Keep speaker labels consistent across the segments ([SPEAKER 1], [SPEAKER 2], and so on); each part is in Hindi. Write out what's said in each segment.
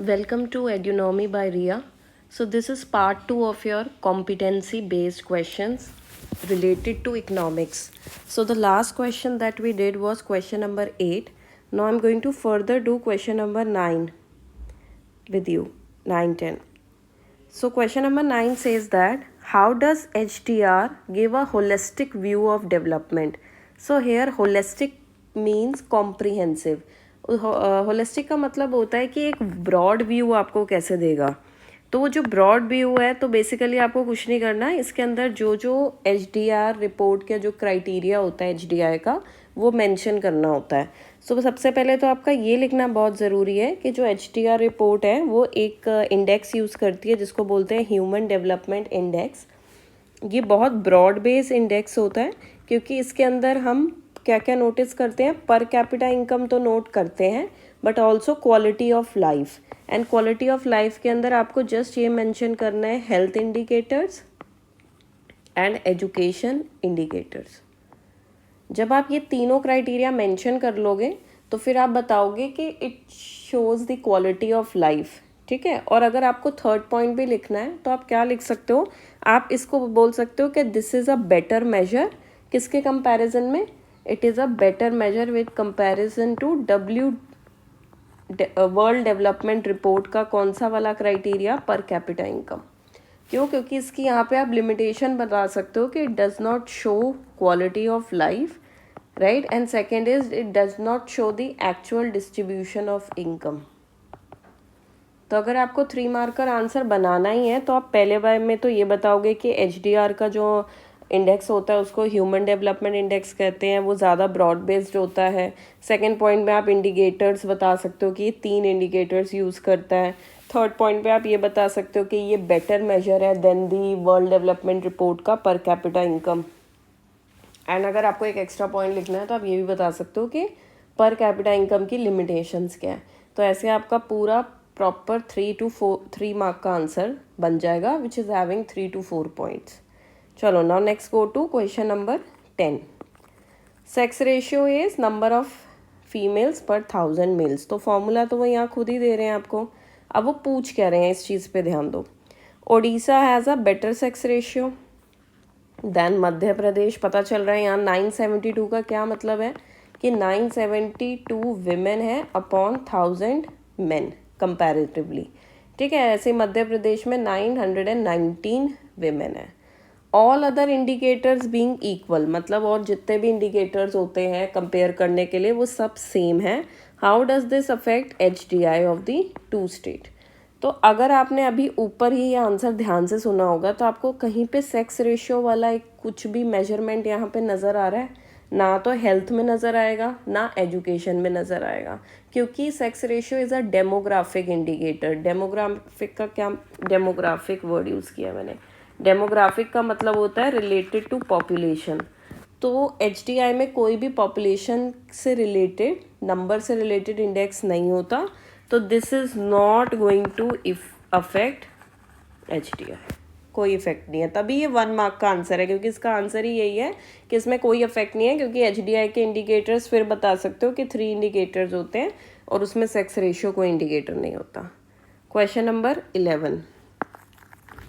[SPEAKER 1] Welcome to Edunomy by Ria. So this is part 2 of your competency based questions related to economics. So the last question that we did was question number 8. Now I'm going to further do question number 9 with you. 9 10. So question number 9 says that how does HDR give a holistic view of development? So here holistic means comprehensive. Holistic का मतलब होता है कि एक ब्रॉड व्यू आपको कैसे देगा. तो वो जो ब्रॉड व्यू है तो बेसिकली आपको कुछ नहीं करना है. इसके अंदर जो जो HDR रिपोर्ट का जो क्राइटेरिया होता है HDI का वो मेंशन करना होता है. सो सबसे पहले तो आपका ये लिखना बहुत ज़रूरी है कि जो HDR रिपोर्ट है वो एक इंडेक्स यूज़ करती है जिसको बोलते हैं ह्यूमन डेवलपमेंट इंडेक्स. ये बहुत ब्रॉड बेस इंडेक्स होता है क्योंकि इसके अंदर हम क्या क्या नोटिस करते हैं. पर कैपिटा इनकम तो नोट करते हैं but also quality of life. And quality of life के अंदर आपको जस्ट ये मेंशन करना है health indicators and education indicators. जब आप ये तीनों क्राइटेरिया मेंशन कर लोगे तो फिर आप बताओगे कि it shows the quality of life. ठीक है. और अगर आपको थर्ड पॉइंट भी लिखना है तो आप क्या लिख सकते हो. आप इसको बोल सकते हो कि this is a better measure. किसके कंपैरिजन में. It is a better measure with comparison to world development report का कौन सा वाला क्राइटेरिया. Per capita income. क्यों. क्योंकि इसकी यहाँ पे आप लिमिटेशन बता सकते हो कि it does not show quality of life. Right. And second is it does not show the actual distribution of income. तो अगर आपको 3 मार्कर आंसर बनाना ही है तो आप पहले बार में तो ये बताओगे कि HDR का जो इंडेक्स होता है उसको ह्यूमन डेवलपमेंट इंडेक्स कहते हैं. वो ज़्यादा ब्रॉड बेस्ड होता है. सेकंड पॉइंट में आप इंडिकेटर्स बता सकते हो कि ये 3 इंडिकेटर्स यूज़ करता है. थर्ड पॉइंट पे आप ये बता सकते हो कि ये बेटर मेजर है than the world development report का पर कैपिटा इनकम. एंड अगर आपको एक एक्स्ट्रा पॉइंट लिखना है तो आप ये भी बता सकते हो कि पर कैपिटा इनकम की लिमिटेशंस क्या है. तो ऐसे आपका पूरा प्रॉपर 3 मार्क का आंसर बन जाएगा which is having 3 to 4 points. चलो now next go to question number 10. Sex ratio is number of females per 1000 mails. तो फॉर्मूला तो वो यहाँ खुद ही दे रहे हैं आपको. अब वो पूछ क्या रहे हैं इस चीज़ पे ध्यान दो. Odisha has a better sex ratio than Madhya Pradesh. पता चल रहा है यहाँ 972 का क्या मतलब है कि 972 विमेन है अपॉन 1000 मेन कंपैरेटिवली. ठीक है. ऐसे मध्य प्रदेश में 919 विमेन है. All other indicators being equal मतलब और जितने भी इंडिकेटर्स होते हैं कंपेयर करने के लिए वो सब सेम है. How does this affect HDI of the 2 state. तो अगर आपने अभी ऊपर ही ये आंसर ध्यान से सुना होगा तो आपको कहीं पे सेक्स रेशियो वाला एक कुछ भी मेजरमेंट यहाँ पे नज़र आ रहा है. ना तो हेल्थ में नज़र आएगा ना एजुकेशन में नज़र आएगा क्योंकि sex ratio is a demographic indicator. Demographic का क्या डेमोग्राफिक वर्ड यूज़ किया मैंने. डेमोग्राफिक का मतलब होता है रिलेटेड टू पॉपुलेशन. तो HDI में कोई भी पॉपुलेशन से रिलेटेड नंबर से रिलेटेड इंडेक्स नहीं होता. तो this is not going to affect HDI. कोई इफेक्ट नहीं है. तभी ये 1 मार्क का आंसर है क्योंकि इसका आंसर ही यही है कि इसमें कोई इफेक्ट नहीं है क्योंकि HDI के इंडिकेटर्स फिर बता सकते हो कि 3 इंडिकेटर्स होते हैं और उसमें सेक्स रेशियो कोई इंडिकेटर नहीं होता. Question number 11.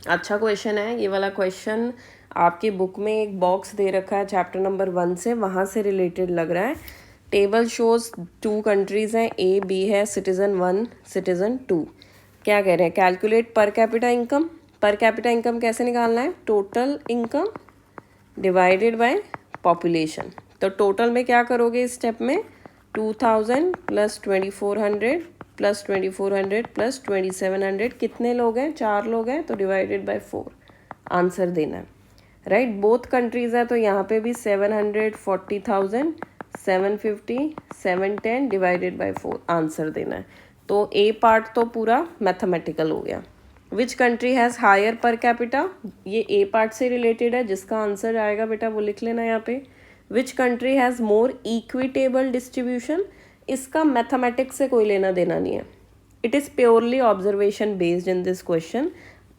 [SPEAKER 1] अच्छा क्वेश्चन है ये वाला क्वेश्चन. आपकी बुक में एक बॉक्स दे रखा है चैप्टर नंबर 1 से वहाँ से रिलेटेड लग रहा है. टेबल शोज 2 कंट्रीज़ हैं A B है सिटीज़न 1 सिटीज़न 2. क्या कह रहे हैं. Calculate per capita income. Per capita income कैसे निकालना है. Total income divided by population. तो टोटल में क्या करोगे इस स्टेप में 2000 प्लस 2400 प्लस 2400 प्लस 2700. कितने लोग हैं. 4 लोग हैं तो डिवाइडेड बाय 4 आंसर देना है. राइट. बोथ कंट्रीज़ है तो यहाँ पे भी 740,000 750 710 डिवाइडेड बाय 4 आंसर देना है. तो ए पार्ट तो पूरा मैथमेटिकल हो गया. Which country has higher per capita. ये ए पार्ट से रिलेटेड है. जिसका आंसर आएगा बेटा वो लिख लेना यहाँ पे. विच country has more equitable distribution. इसका मैथमेटिक्स से कोई लेना देना नहीं है. It is purely observation based in this question.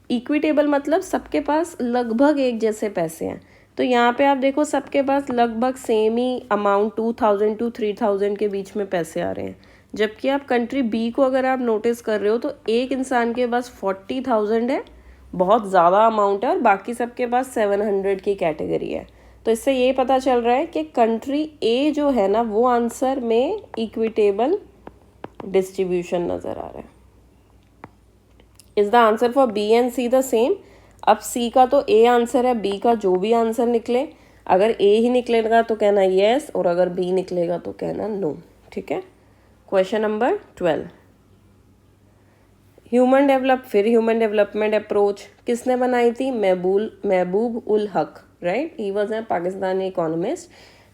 [SPEAKER 1] Equitable मतलब सबके पास लगभग एक जैसे पैसे हैं. तो यहाँ पे आप देखो सबके पास लगभग सेम ही अमाउंट 2000 to 3000 के बीच में पैसे आ रहे हैं. जबकि आप कंट्री बी को अगर आप नोटिस कर रहे हो तो एक इंसान के पास 40,000 है, बहुत ज़्यादा अमाउंट है, और बाकी सबके पास 700 की कैटेगरी है। तो इससे ये पता चल रहा है कि कंट्री ए जो है ना वो आंसर में इक्विटेबल डिस्ट्रीब्यूशन नज़र आ रहा है। Is the answer for B and C the same? अब सी का तो ए आंसर है, बी का जो भी आंसर निकले, अगर ए ही निकलेगा तो कहना येस, और अगर बी निकलेगा तो कहना नो। ठीक है। क्वेश्चन नंबर 12, फिर ह्यूमन डेवलपमेंट अप्रोच किसने बनाई थी? Mahbub ul Haq, right, he was a Pakistani economist.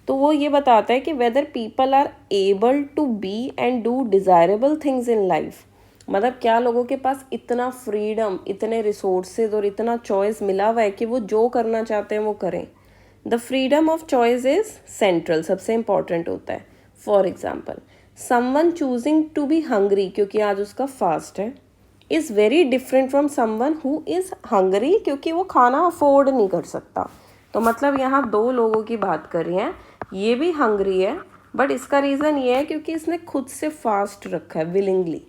[SPEAKER 1] तो वो ये बताता है कि whether people are able to be and do desirable things in life, मतलब क्या लोगों के पास इतना फ्रीडम, इतने रिसोर्सेज और इतना चॉइस मिला हुआ है कि वो जो करना चाहते हैं वो करें। The freedom of choice is central, सबसे इंपॉर्टेंट होता है। For example, someone choosing to be hungry क्योंकि आज उसका फास्ट है, is very different from someone who is hungry क्योंकि वो खाना अफोर्ड नहीं कर सकता। तो मतलब यहाँ दो लोगों की बात कर रही हैं, ये भी हंग्री है बट इसका रीज़न ये है क्योंकि इसने खुद से फास्ट रखा है विलिंगली।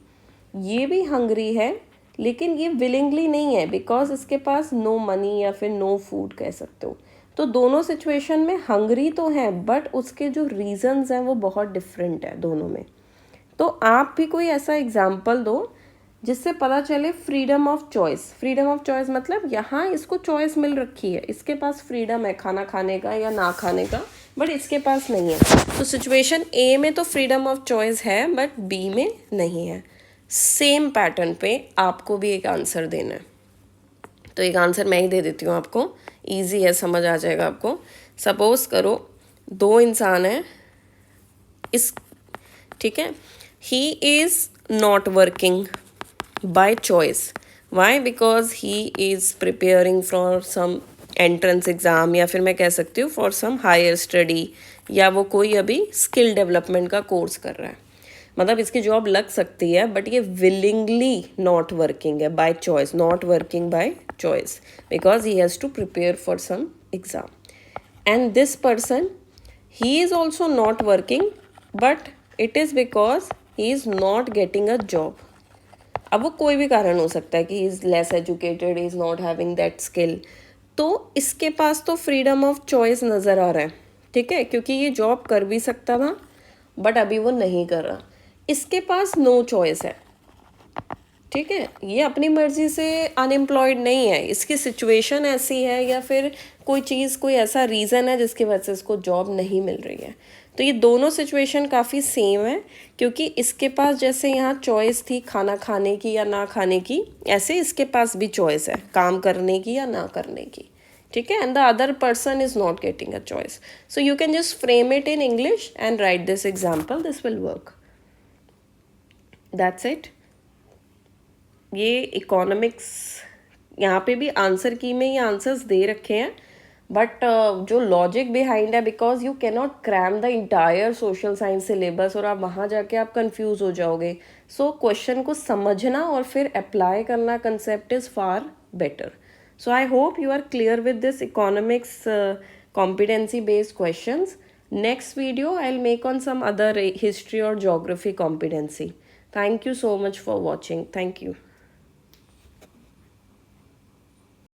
[SPEAKER 1] ये भी हंग्री है लेकिन ये विलिंगली नहीं है बिकॉज इसके पास नो मनी या फिर नो फूड कह सकते हो। तो दोनों सिचुएशन में हंग्री तो है बट उसके जो रीजंस हैं वो बहुत डिफरेंट है दोनों में। तो आप भी कोई ऐसा एग्जाम्पल दो जिससे पता चले freedom of choice. Freedom of choice मतलब यहाँ इसको चॉइस मिल रखी है, इसके पास फ्रीडम है खाना खाने का या ना खाने का, बट इसके पास नहीं है। तो सिचुएशन ए में तो फ्रीडम ऑफ चॉइस है बट बी में नहीं है। सेम पैटर्न पे आपको भी एक आंसर देना है। तो एक आंसर मैं ही दे देती हूँ आपको, इजी है, समझ आ जाएगा आपको। सपोज करो दो इंसान हैं इस, ठीक है, he is not working by choice. Why? Because he is preparing for some entrance exam, या फिर मैं कह सकती हूँ फॉर सम हायर स्टडी, या वो कोई अभी स्किल डेवलपमेंट का कोर्स कर रहा है। मतलब इसकी जॉब लग सकती है बट ये विलिंगली नॉट वर्किंग है by choice, not working by choice because he has to prepare for some exam. And this person, he is also not working but it is because he is not getting a job. अब वो कोई भी कारण हो सकता है कि he is less educated, he is not having that skill. तो इसके पास तो फ्रीडम ऑफ चॉइस नज़र आ रहा है, ठीक है, क्योंकि ये जॉब कर भी सकता था बट अभी वो नहीं कर रहा। इसके पास नो चॉइस है, ठीक है, ये अपनी मर्जी से अनएम्प्लॉयड नहीं है, इसकी सिचुएशन ऐसी है या फिर कोई चीज़, कोई ऐसा रीज़न है जिसकी वजह से इसको जॉब नहीं मिल रही है। तो ये दोनों सिचुएशन काफ़ी सेम है क्योंकि इसके पास जैसे यहाँ चॉइस थी खाना खाने की या ना खाने की, ऐसे इसके पास भी चॉइस है काम करने की या ना करने की, ठीक है। And the other person is not getting a choice. So you can just frame it in English and right this example, this will work. That's it. ये इकोनॉमिक्स, यहाँ पे भी आंसर की में ये आंसर्स दे रखे हैं बट जो लॉजिक बिहाइंड है, because you can not cram the entire social science syllabus और आप वहाँ जाके आप कंफ्यूज हो जाओगे। सो क्वेश्चन को समझना और फिर अप्लाई करना concept is far better. So I hope you are clear with this economics competency based questions. Next video I'll make on some other history or geography competency. Thank you so much for watching. Thank you.